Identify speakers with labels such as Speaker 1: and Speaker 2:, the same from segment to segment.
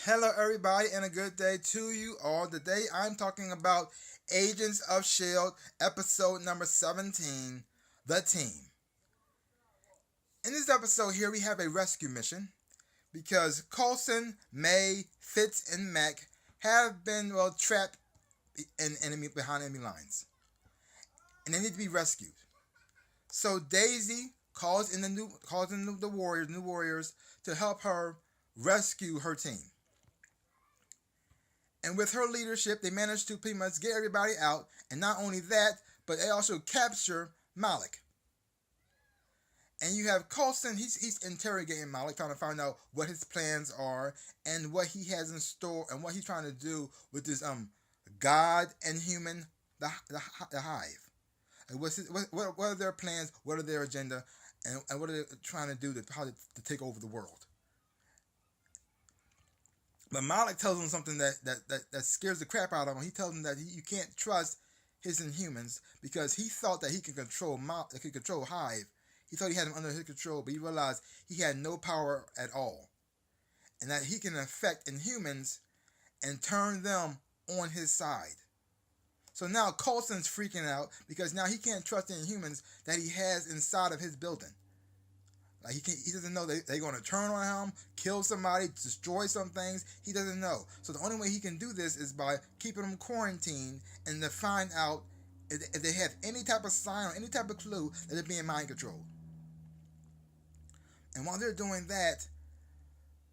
Speaker 1: Hello, everybody, and a good day to you all. Today, I'm talking about Agents of S.H.I.E.L.D., episode number 17, The Team. In this episode here, we have a rescue mission because Coulson, May, Fitz, and Mac have been, trapped behind enemy lines, and they need to be rescued. So Daisy calls in the new warriors, to help her rescue her team. And with her leadership, they managed to pretty much get everybody out. And not only that, but they also capture Malik. And you have Coulson, he's interrogating Malik, trying to find out what his plans are and what he has in store and what he's trying to do with this God and human the hive. And what are their plans? What are their agenda? And what are they trying to do to take over the world? But Malik tells him something that scares the crap out of him. He tells him that you can't trust his Inhumans because he thought that he could control Hive. He thought he had him under his control, but he realized he had no power at all, and that he can affect Inhumans and turn them on his side. So now Coulson's freaking out because now he can't trust the Inhumans that he has inside of his building. Like he doesn't know they're going to turn on him, kill somebody, destroy some things. He doesn't know. So the only way he can do this is by keeping them quarantined and to find out if they have any type of sign or any type of clue that they're being mind controlled. And while they're doing that,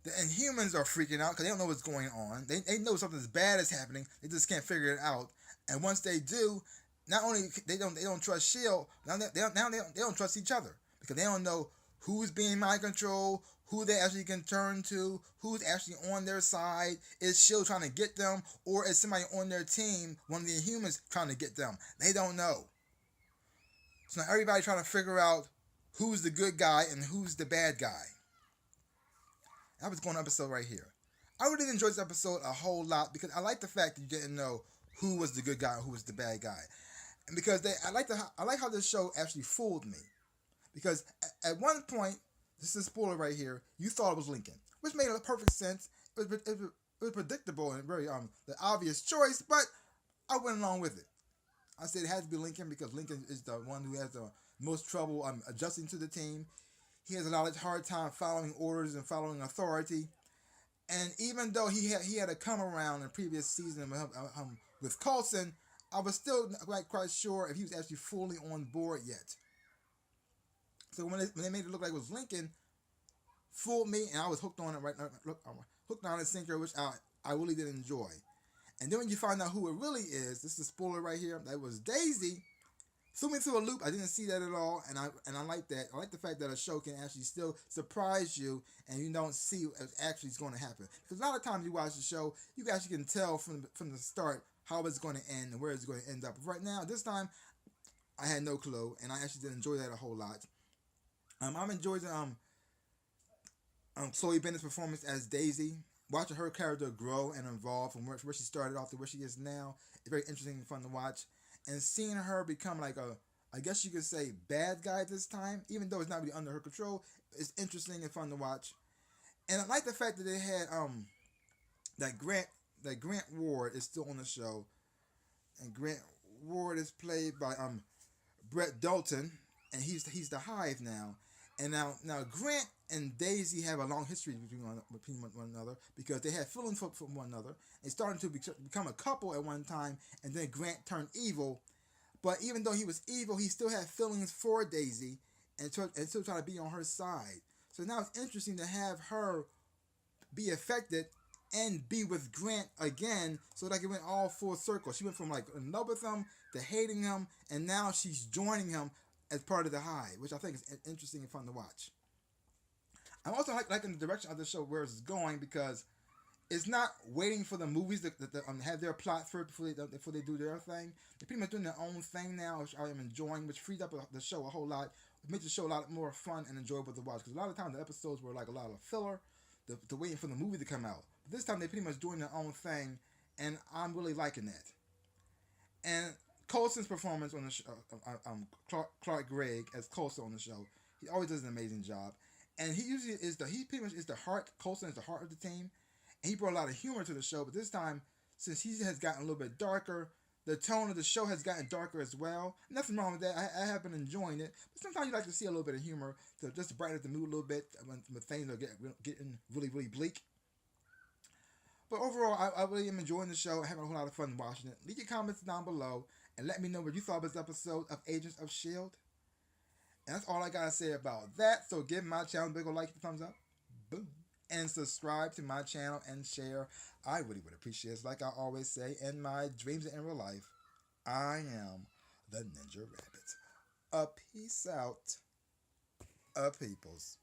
Speaker 1: the Inhumans are freaking out because they don't know what's going on. They know something bad is happening. They just can't figure it out. And once they do, not only they don't trust Shield, they don't trust each other because they don't know who's being mind controlled, who they actually can turn to, who's actually on their side. Is Shield trying to get them, or is somebody on their team, one of the Inhumans, trying to get them? They don't know. So now everybody's trying to figure out who's the good guy and who's the bad guy. That was going episode right here. I really enjoyed this episode a whole lot because I like the fact that you didn't know who was the good guy and who was the bad guy, and because I like how this show actually fooled me. Because at one point, this is a spoiler right here, you thought it was Lincoln, which made perfect sense. It was predictable and very the obvious choice, but I went along with it. I said it had to be Lincoln because Lincoln is the one who has the most trouble adjusting to the team. He has a lot of hard time following orders and following authority. And even though he had a come around in the previous season with Coulson, I was still not quite sure if he was actually fully on board yet. So when they made it look like it was Lincoln, fooled me, and I was hooked on it hooked on a sinker, which I really did enjoy. And then when you find out who it really is, this is a spoiler right here. That was Daisy. Threw me through a loop. I didn't see that at all, and I like that. I like the fact that a show can actually still surprise you, and you don't see what actually is going to happen. Because a lot of times you watch the show, you actually can tell from the start how it's going to end and where it's going to end up. But right now, this time, I had no clue, and I actually did enjoy that a whole lot. I'm enjoying Chloe Bennett's performance as Daisy. Watching her character grow and evolve from where she started off to where she is now is very interesting and fun to watch. And seeing her become like I guess you could say, bad guy this time, even though it's not really under her control, it's interesting and fun to watch. And I like the fact that they had that Grant Ward is still on the show, and Grant Ward is played by Brett Dalton, and he's the Hive now. And now Grant and Daisy have a long history between one another because they had feelings for one another. They started to become a couple at one time, and then Grant turned evil. But even though he was evil, he still had feelings for Daisy and still trying to be on her side. So now it's interesting to have her be affected and be with Grant again, so that it went all full circle. She went from like in love with him to hating him, and now she's joining him as part of the Hive, which I think is interesting and fun to watch. I'm also liking the direction of the show where it's going because it's not waiting for the movies to have their plot first before they do their thing. They're pretty much doing their own thing now, which I am enjoying, which frees up the show a whole lot. It makes the show a lot more fun and enjoyable to watch because a lot of times the episodes were like a lot of filler, to waiting for the movie to come out. But this time they're pretty much doing their own thing, and I'm really liking that. And Coulson's performance on the show, Clark Gregg as Coulson on the show, he always does an amazing job. And he pretty much is the heart. Coulson is the heart of the team, And he brought a lot of humor to the show, but this time, since he has gotten a little bit darker, the tone of the show has gotten darker as well. Nothing wrong with that. I have been enjoying it. But sometimes you like to see a little bit of humor to just brighten up the mood a little bit when things are getting really, really bleak. But overall, I really am enjoying the show. Having a whole lot of fun watching it. Leave your comments down below and let me know what you thought of this episode of Agents of S.H.I.E.L.D. And that's all I gotta say about that. So give my channel a big ol' like, thumbs up, boom, and subscribe to my channel and share. I really would appreciate it. Like I always say, in my dreams and in real life, I am the Ninja Rabbit. A peace out, a peoples.